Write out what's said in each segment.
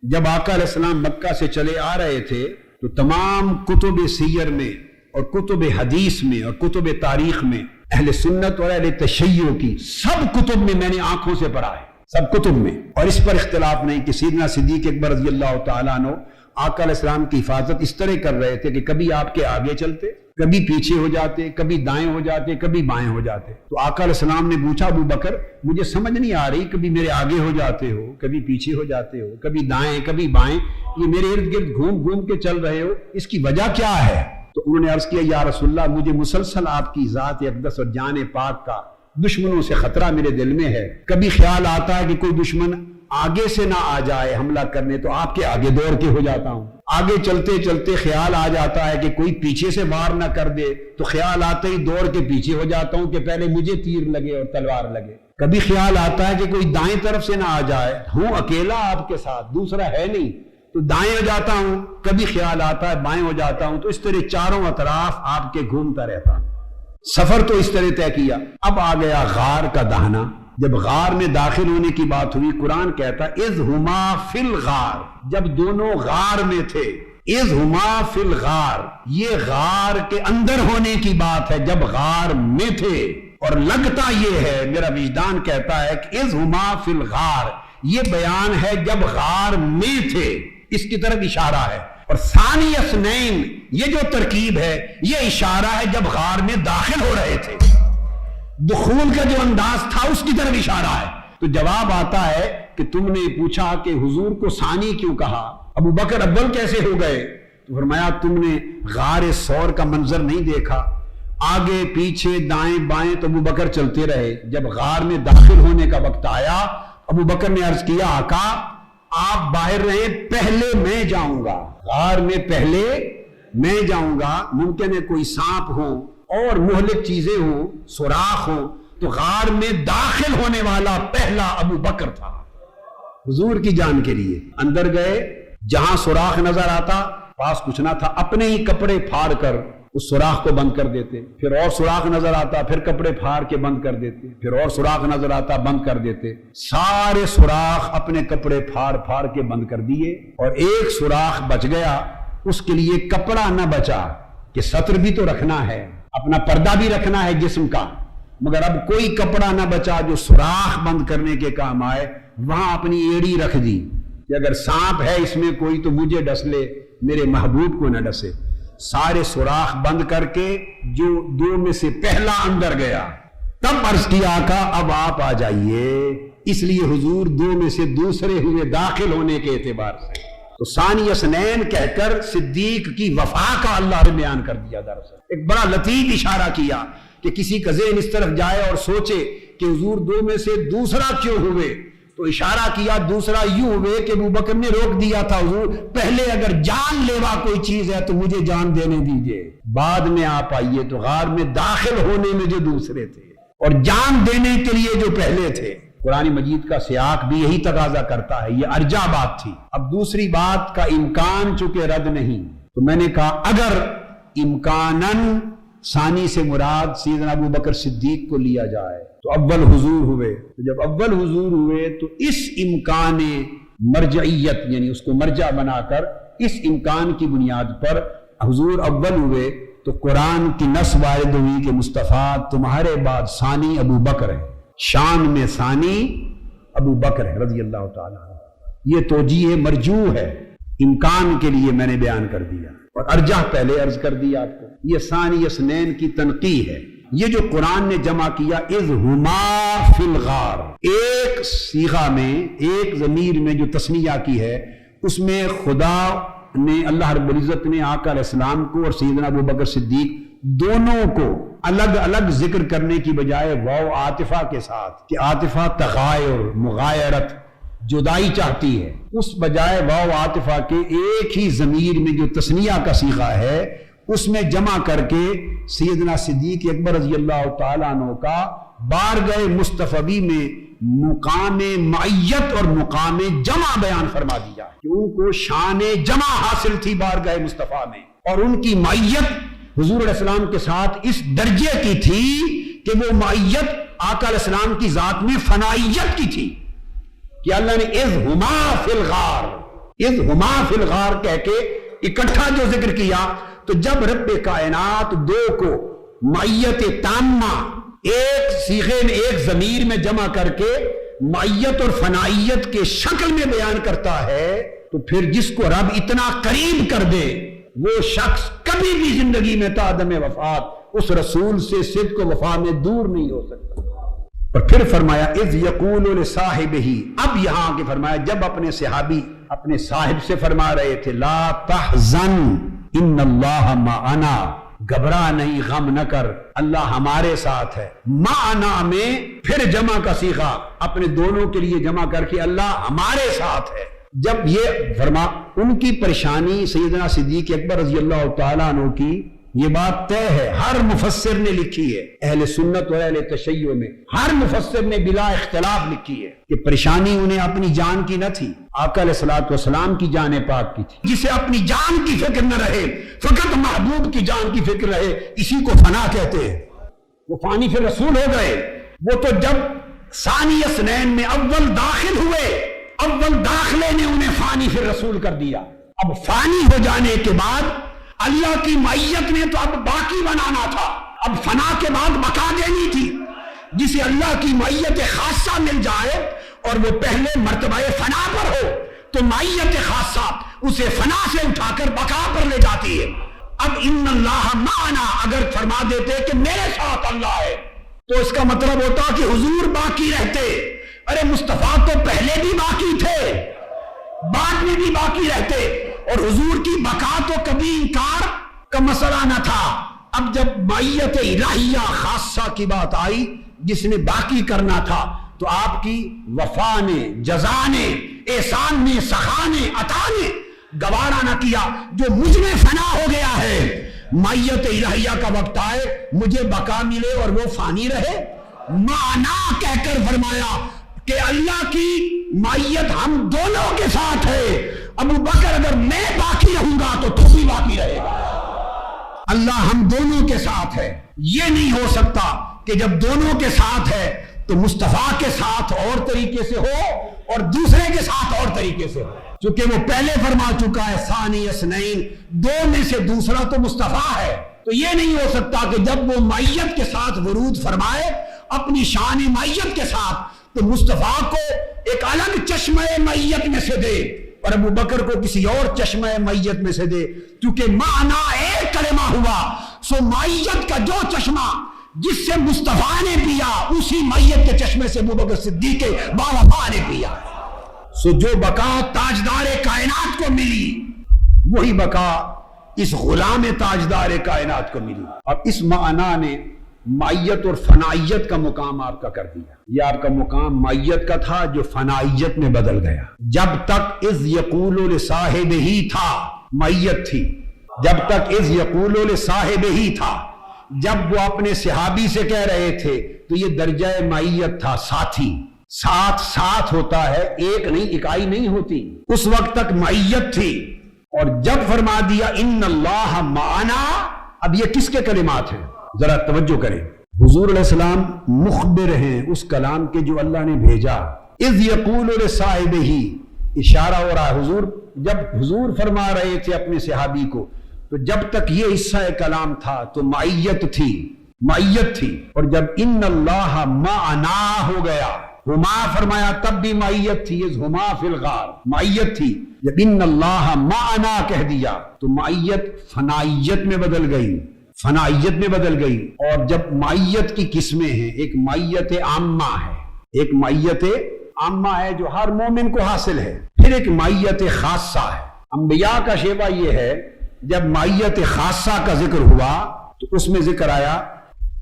جب آقا علیہ السلام مکہ سے چلے آ رہے تھے تو تمام کتب سیر میں اور کتب حدیث میں اور کتب تاریخ میں اہل سنت اور اہل تشیع کی سب کتب میں میں نے آنکھوں سے پڑھا ہے، سب کتب میں، اور اس پر اختلاف نہیں کہ سیدنا صدیق اکبر رضی اللہ تعالیٰ عنہ آقا علیہ السلام کی حفاظت اس طرح کر رہے تھے کہ کبھی آپ کے آگے چلتے، کبھی پیچھے ہو جاتے، کبھی دائیں ہو جاتے، کبھی بائیں ہو جاتے۔ تو آقا علیہ السلام نے پوچھا ابو بکر مجھے سمجھ نہیں آ رہی، کبھی میرے آگے ہو جاتے ہو، کبھی پیچھے ہو جاتے ہو، کبھی دائیں کبھی بائیں، یہ میرے ارد گرد گھوم گھوم کے چل رہے ہو، اس کی وجہ کیا ہے؟ تو انہوں نے عرض کیا یا رسول اللہ مجھے مسلسل آپ کی ذات اقدس اور جان پاک کا دشمنوں سے خطرہ میرے دل میں ہے، کبھی خیال آتا ہے کہ کوئی دشمن آگے سے نہ آ جائے حملہ کرنے تو آپ کے آگے دوڑ کے ہو جاتا ہوں، آگے چلتے چلتے خیال آ جاتا ہے کہ کوئی پیچھے سے وار نہ کر دے تو خیال آتے ہی دوڑ کے پیچھے ہو جاتا ہوں کہ پہلے مجھے تیر لگے اور تلوار لگے، کبھی خیال آتا ہے کہ کوئی دائیں طرف سے نہ آ جائے، ہوں اکیلا آپ کے ساتھ دوسرا ہے نہیں تو دائیں ہو جاتا ہوں، کبھی خیال آتا ہے بائیں ہو جاتا ہوں، تو اس طرح چاروں اطراف آپ کے گھومتا رہتا ہوں۔ سفر تو اس طرح طے کیا، اب آ گیا غار کا دہنا، جب غار میں داخل ہونے کی بات ہوئی قرآن کہتا اذ ہما فی الغار، جب دونوں غار میں تھے، اذ ہما فی الغار، یہ غار کے اندر ہونے کی بات ہے، جب غار میں تھے، اور لگتا یہ ہے میرا وجدان کہتا ہے کہ اذ ہما فی الغار یہ بیان ہے جب غار میں تھے، اس کی طرف اشارہ ہے، اور ثانی اثنین یہ جو ترکیب ہے یہ اشارہ ہے جب غار میں داخل ہو رہے تھے، دخول کا جو انداز تھا اس کی طرف اشارہ ہے۔ تو جواب آتا ہے کہ تم نے پوچھا کہ حضور کو ثانی کیوں کہا، ابو بکر اول کیسے ہو گئے؟ تو فرمایا تم نے غار ثور کا منظر نہیں دیکھا، آگے پیچھے دائیں بائیں تو ابو بکر چلتے رہے، جب غار میں داخل ہونے کا وقت آیا ابو بکر نے عرض کیا آقا آپ باہر رہے، پہلے میں جاؤں گا، غار میں پہلے میں جاؤں گا، ممکن ہے کوئی سانپ ہو اور مہلک چیزیں ہوں، سوراخ ہو، تو غار میں داخل ہونے والا پہلا ابو بکر تھا حضور کی جان کے لیے۔ اندر گئے، جہاں سوراخ نظر آتا پاس کچھ نہ تھا، اپنے ہی کپڑے پھاڑ کر اس سوراخ کو بند کر دیتے، پھر اور سوراخ نظر آتا پھر کپڑے پھاڑ کے بند کر دیتے، پھر اور سوراخ نظر آتا بند کر دیتے، سارے سوراخ اپنے کپڑے پھاڑ پھاڑ کے بند کر دیے، اور ایک سوراخ بچ گیا، اس کے لیے کپڑا نہ بچا کہ ستر بھی تو رکھنا ہے، اپنا پردہ بھی رکھنا ہے جسم کا، مگر اب کوئی کپڑا نہ بچا جو سوراخ بند کرنے کے کام آئے، وہاں اپنی ایڑی رکھ دی کہ اگر سانپ ہے اس میں کوئی تو مجھے ڈس لے، میرے محبوب کو نہ ڈسے۔ سارے سوراخ بند کر کے جو دو میں سے پہلا اندر گیا، تب عرض کیا آقا اب آپ آ جائیے، اس لیے حضور دو میں سے دوسرے ہوئے داخل ہونے کے اعتبار سے۔ تو ثانی اثنین کہہ کر صدیق کی وفا کا اللہ نے بیان کر دیا، دراصل ایک بڑا لطیف اشارہ کیا کہ کسی کا ذہن اس طرف جائے اور سوچے کہ حضور دو میں سے دوسرا کیوں ہوئے، تو اشارہ کیا دوسرا یوں ہوئے کہ ابو بکر نے روک دیا تھا حضور پہلے اگر جان لیوا کوئی چیز ہے تو مجھے جان دینے دیجئے، بعد میں آپ آئیے۔ تو غار میں داخل ہونے میں جو دوسرے تھے اور جان دینے کے لیے جو پہلے تھے، قرآن مجید کا سیاق بھی یہی تقاضا کرتا ہے، یہ ارجا بات تھی۔ اب دوسری بات کا امکان چونکہ رد نہیں، تو میں نے کہا اگر امکاناً ثانی سے مراد سیدنا ابو بکر صدیق کو لیا جائے تو اول حضور ہوئے، تو جب اول حضور ہوئے تو اس امکان مرجعیت یعنی اس کو مرجع بنا کر اس امکان کی بنیاد پر حضور اول ہوئے، تو قرآن کی نص وارد ہوئی کہ مصطفیٰ تمہارے بعد ثانی ابو بکر ہے، شان میں ثانی ابو بکر ہے رضی اللہ تعالیٰ عنہ۔ یہ توجیہ مرجوح ہے، امکان کے لیے میں نے بیان کر دیا، اور ارجح پہلے عرض کر دیا آپ کو۔ یہ ثانی اثنین کی تنقیح ہے، یہ جو قرآن نے جمع کیا اذ ہما فی الغار، ایک صیغہ میں ایک ضمیر میں جو تثنیہ کی ہے، اس میں خدا نے اللہ رب العزت نے آقا علیہ السلام کو اور سیدنا ابو بکر صدیق دونوں کو الگ الگ ذکر کرنے کی بجائے واو عاطفہ کے ساتھ، کہ عاطفہ تغایر مغایرت جدائی چاہتی ہے، اس بجائے واو عاطفہ کے ایک ہی ضمیر میں جو تثنیہ کا صیغہ ہے اس میں جمع کر کے سیدنا صدیق اکبر رضی اللہ تعالیٰ عنہ کا بارگاہ مصطفی میں مقام معیت اور مقام جمع بیان فرما دیا کہ ان کو شان جمع حاصل تھی بارگاہ مصطفیٰ میں، اور ان کی معیت حضور علیہ السلام کے ساتھ اس درجے کی تھی کہ وہ معیت آقا علیہ السلام کی ذات میں فنائیت کی تھی، کہ اللہ نے اذ ہما فی الغار، اذ ہما فی الغار کہہ کے اکٹھا جو ذکر کیا، تو جب رب کائنات دو کو معیت تامہ ایک صیغے میں ایک ضمیر میں جمع کر کے معیت اور فنائیت کے شکل میں بیان کرتا ہے، تو پھر جس کو رب اتنا قریب کر دے وہ شخص کبھی بھی زندگی میں تا عدم وفات اس رسول سے صدق و وفا میں دور نہیں ہو سکتا۔ اور پھر فرمایا اذ یقول لصاحبہ، اب یہاں کے فرمایا جب اپنے صحابی اپنے صاحب سے فرما رہے تھے لا تحزن ان اللہ معنا، گھبرا نہیں، غم نہ کر، اللہ ہمارے ساتھ ہے۔ معنا میں پھر جمع کا صیغہ اپنے دونوں کے لیے جمع کر کے اللہ ہمارے ساتھ ہے۔ جب یہ فرما ان کی پریشانی سیدنا صدیق اکبر رضی اللہ تعالیٰ عنہ کی یہ بات طے ہے، ہر مفسر نے لکھی ہے، اہل سنت اور اہل تشیع میں ہر مفسر نے بلا اختلاف لکھی ہے کہ پریشانی انہیں اپنی جان کی نہ تھی، آقا علیہ الصلوۃ والسلام کی جان پاک کی تھی۔ جسے اپنی جان کی فکر نہ رہے، فقط محبوب کی جان کی فکر رہے، اسی کو فنا کہتے ہیں۔ وہ فانی پھر رسول ہو گئے، وہ تو جب ثانی اثنین میں اول داخل ہوئے، اول داخلے نے انہیں فانی پھر رسول کر دیا۔ اب فانی ہو جانے کے بعد اللہ کی معیت نے تو اب باقی بنانا تھا، اب فنا کے بعد بقا دینی تھی۔ جسے اللہ کی معیت خاصہ مل جائے اور وہ پہلے مرتبہ فنا پر ہو تو معیت خاصہ اسے فنا سے اٹھا کر بقا پر لے جاتی ہے۔ اب ان اللہ معنا اگر فرما دیتے کہ میرے ساتھ اللہ ہے تو اس کا مطلب ہوتا کہ حضور باقی رہتے۔ ارے مصطفیٰ تو پہلے بھی باقی تھے، بعد میں بھی باقی رہتے، اور حضور کی بقا تو کبھی انکار کا مسئلہ نہ تھا۔ اب جب معیت الہیہ خاصہ کی بات آئی جس نے باقی کرنا تھا، تو آپ کی وفا نے، جزا نے، احسان نے، سخا نے، عطا نے گوارا نہ کیا۔ جو مجھ میں فنا ہو گیا ہے، معیت الہیہ کا وقت آئے مجھے بقا ملے اور وہ فانی رہے۔ معنا کہہ کر فرمایا کہ اللہ کی معیت ہم دونوں کے ساتھ ہے۔ ابو بکر اگر میں باقی رہوں گا تو بھی باقی رہے گا۔ اللہ ہم دونوں کے ساتھ ہے۔ یہ نہیں ہو سکتا کہ جب دونوں کے ساتھ ہے تو مصطفیٰ کے ساتھ اور طریقے سے ہو اور دوسرے کے ساتھ اور طریقے سے ہو، چونکہ وہ پہلے فرما چکا ہے ثانی اثنین، دو میں سے دوسرا تو مصطفیٰ ہے۔ تو یہ نہیں ہو سکتا کہ جب وہ معیت کے ساتھ ورود فرمائے اپنی شان معیت کے ساتھ تو مصطفیٰ کو ایک الگ چشمہ معیت میں سے دے اور ابو بکر کو کسی اور چشمہ معیت میں سے دے، کیونکہ معنی ایک کلمہ ہوا۔ سو معیت کا جو چشمہ جس سے مصطفیٰ نے پیا اسی معیت کے چشمے سے ابو بکر صدیق باوفا نے پیا۔ سو جو بقا تاجدار کائنات کو ملی وہی بقا اس غلام تاجدار کائنات کو ملی۔ اب اس معنی نے معیت اور فنائیت کا مقام آپ کا کر دیا۔ یہ آپ کا مقام معیت کا تھا جو فنائیت میں بدل گیا۔ جب تک اذ یقول لصاحب ہی تھا معیت تھی، جب تک اذ یقول لصاحب ہی تھا، جب وہ اپنے صحابی سے کہہ رہے تھے تو یہ درجہ معیت تھا، ساتھی۔ ساتھ ساتھ ہوتا ہے، ایک نہیں، اکائی نہیں ہوتی۔ اس وقت تک معیت تھی، اور جب فرما دیا ان اللہ معنا، ب یہ کس کے کلمات ہیں؟ ذرا توجہ کریں۔ حضور علیہ السلام مخبر ہیں اس کلام کے جو اللہ نے بھیجا۔ اذ یقول لصاحبہ، اشارہ ہو رہا ہے حضور جب حضور فرما رہے تھے اپنے صحابی کو، تو جب تک یہ حصہ کلام تھا تو معیت تھی، معیت تھی، اور جب ان اللہ معنا ہو گیا، ہما فرمایا تب بھی معیت تھی، اذ ہما فی الغار معیت تھی، جب ان اللہ معنا کہہ دیا تو معیت فنائیت میں بدل گئی، فنائیت میں بدل گئی۔ اور جب معیت کی قسمیں ہیں، ایک معیت عامہ ہے، ایک معیت عامہ ہے جو ہر مومن کو حاصل ہے، پھر ایک معیت خاصہ ہے۔ انبیاء کا شیوہ یہ ہے، جب معیت خاصہ کا ذکر ہوا تو اس میں ذکر آیا،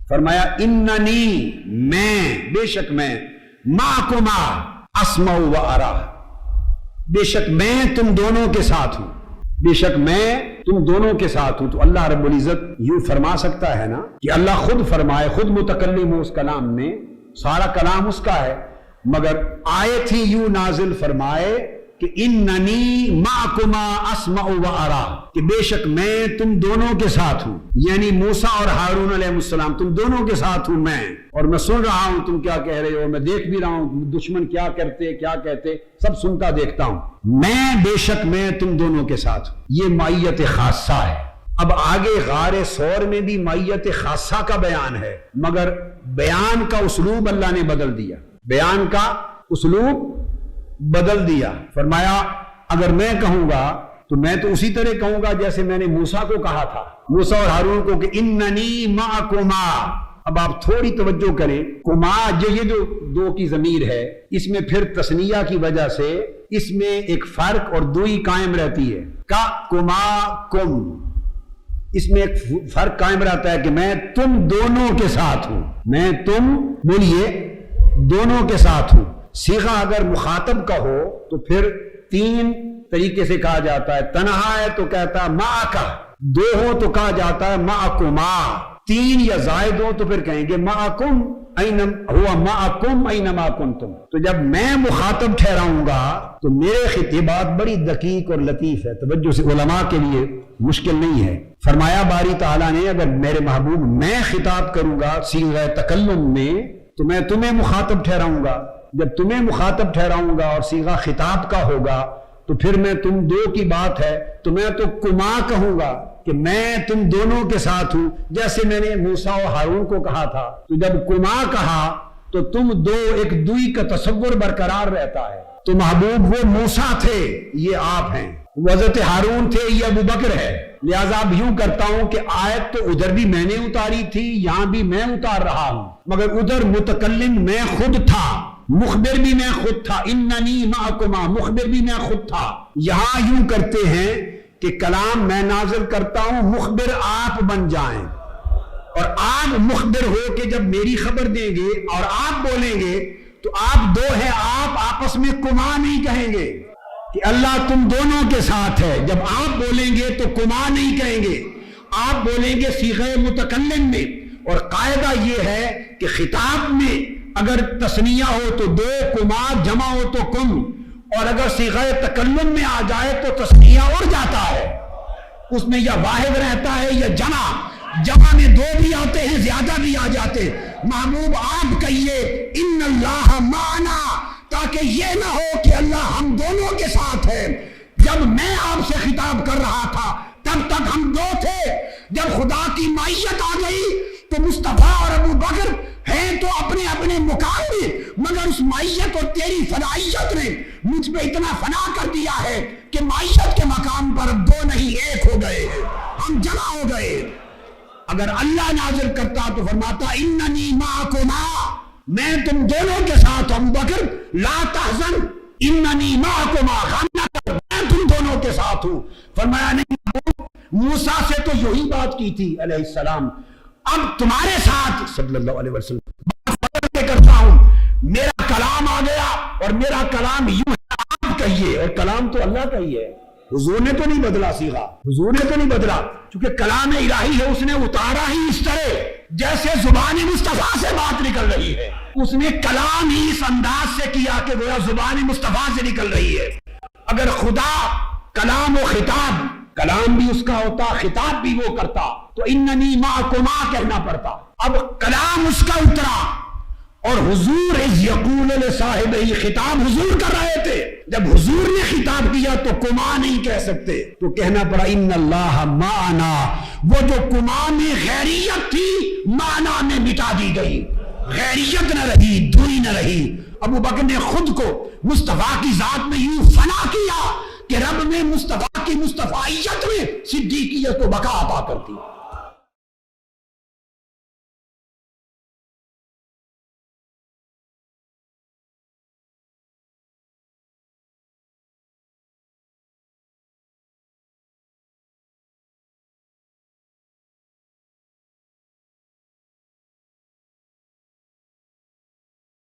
فرمایا اننی، میں، بے شک میں، معکما اسمع و ارا، بے شک میں تم دونوں کے ساتھ ہوں، بے شک میں تم دونوں کے ساتھ ہوں۔ تو اللہ رب العزت یوں فرما سکتا ہے نا کہ اللہ خود فرمائے، خود متکلم ہو اس کلام میں، سارا کلام اس کا ہے، مگر آیت ہی یوں نازل فرمائے کہ اننی معکما اسمع و ارا، کہ بے شک میں تم دونوں کے ساتھ ہوں، یعنی موسیٰ اور ہارون علیہ السلام تم دونوں کے ساتھ ہوں میں، اور میں سن رہا ہوں تم کیا کہہ رہے ہو، میں دیکھ بھی رہا ہوں دشمن کیا کرتے کیا کہتے، سب سنتا دیکھتا ہوں، میں بے شک میں تم دونوں کے ساتھ ہوں۔ یہ معیت خاصہ ہے۔ اب آگے غار ثور میں بھی معیت خاصہ کا بیان ہے، مگر بیان کا اسلوب اللہ نے بدل دیا، بیان کا اسلوب بدل دیا۔ فرمایا اگر میں کہوں گا تو میں تو اسی طرح کہوں گا جیسے میں نے موسیٰ کو کہا تھا، موسیٰ اور ہارون کو، کہ اننی معکما۔ اب آپ تھوڑی توجہ کریں، کما یہ جو دو کی ضمیر ہے، اس میں پھر تثنیہ کی وجہ سے اس میں ایک فرق اور دوئی قائم رہتی ہے، کا کما کم، اس میں ایک فرق قائم رہتا ہے کہ میں تم دونوں کے ساتھ ہوں، میں تم بولیے دونوں کے ساتھ ہوں۔ صیغہ اگر مخاطب کا ہو تو پھر تین طریقے سے کہا جاتا ہے، تنہا ہے تو کہتا ہے معکا، دو ہو تو کہا جاتا ہے معکما، تین یا زائد ہو تو پھر کہیں گے معکم ہوا معکم اینما کنتم۔ تو جب میں مخاطب ٹھہراؤں گا تو میرے خطابات بڑی دقیق اور لطیف ہے، توجہ سے علماء کے لیے مشکل نہیں ہے۔ فرمایا باری تعالیٰ نے اگر میرے محبوب میں خطاب کروں گا صیغہ تکلم میں تو میں تمہیں مخاطب ٹھہراؤں گا، جب تمہیں مخاطب ٹھہراؤں گا اور صیغہ خطاب کا ہوگا تو پھر میں تم دو کی بات ہے تو میں تو کما کہوں گا کہ میں تم دونوں کے ساتھ ہوں، جیسے میں نے موسیٰ و ہارون کو کہا تھا۔ تو جب کما کہا تو تم دو ایک دوئی کا تصور برقرار رہتا ہے۔ تو محبوب وہ موسیٰ تھے، یہ آپ ہیں، وہ حضرت ہارون تھے، یہ ابو بکر ہے۔ لہٰذا اب یوں کرتا ہوں کہ آیت تو ادھر بھی میں نے اتاری تھی، یہاں بھی میں اتار رہا ہوں، مگر ادھر متکلم میں خود تھا، مخبر بھی میں خود تھا، اننی معکما، مخبر بھی میں خود تھا۔ یہاں یوں کرتے ہیں کہ کلام میں نازل کرتا ہوں، مخبر آپ بن جائیں، اور آپ مخبر ہو کے جب میری خبر دیں گے اور آپ بولیں گے تو آپ دو ہیں، آپ آپس میں کما نہیں کہیں گے کہ اللہ تم دونوں کے ساتھ ہے، جب آپ بولیں گے تو کما نہیں کہیں گے، آپ بولیں گے صیغہ متکلم میں۔ اور قاعدہ یہ ہے کہ خطاب میں اگر تثنیہ ہو تو دو، کما جمع ہو تو کم، اور اگر صیغہ تکلم میں آ جائے تو تثنیہ اڑ جاتا ہے، اس میں یا واحد رہتا ہے یا جمع میں دو بھی آتے ہیں، زیادہ بھی آ جاتے۔ محبوب آپ کہیے ان اللہ معنا، تاکہ یہ نہ ہو کہ اللہ ہم دونوں کے ساتھ ہے۔ جب میں آپ سے خطاب کر رہا تھا تب تک ہم دو تھے، جب خدا کی معیت آ گئی تو مصطفیٰ اور ابو بکر ہیں تو اپنے اپنے مقام میں، مگر اس معیت اور تیری فنائیت نے مجھ پہ اتنا فنا کر دیا ہے کہ معیت کے مقام پر دو نہیں ایک ہو گئے، ہم جمع ہو گئے۔ اگر اللہ نازل کرتا تو فرماتا اننی معکما، میں تم دونوں کے ساتھ ہوں، ابو بکر لا تحزن اننی معکما، غم نہ کر میں تم دونوں کے ساتھ ہوں۔ فرمایا نہیں، موسیٰ سے تو یہی بات کی تھی علیہ السلام، اب تمہارے ساتھ صلی اللہ علیہ وسلم بات کرتا ہوں، میرا کلام آ گیا اور میرا کلام یوں ہے، آپ کہیے، اور کلام تو اللہ کا ہی ہے، حضور نے تو نہیں بدلا صیغہ، حضور نے تو نہیں بدلا، چونکہ کلام الہی ہے، اس نے اتارا ہی اس طرح جیسے زبان مصطفیٰ سے بات نکل رہی ہے، اس نے کلام ہی اس انداز سے کیا کہ گویا زبان مصطفیٰ سے نکل رہی ہے۔ اگر خدا کلام و خطاب، کلام بھی اس کا ہوتا، خطاب بھی وہ کرتا تو اننی معکما کہنا پڑتا۔ اب کلام اس کا اترا اور حضور از یقول لصاحبہ، خطاب حضور کر رہے تھے، جب حضور نے خطاب کیا تو کما نہیں کہہ سکتے، تو کہنا پڑا ان اللہ معنا۔ وہ جو کما میں غیریت تھی معنا میں مٹا دی گئی، غیریت نہ رہی، دوری نہ رہی۔ ابو بکر نے خود کو مصطفیٰ کی ذات میں یوں فنا کیا کہ رب نے مصطفیٰ کی مصطفیٰیت میں صدیقیت کو بقا عطا کر دی۔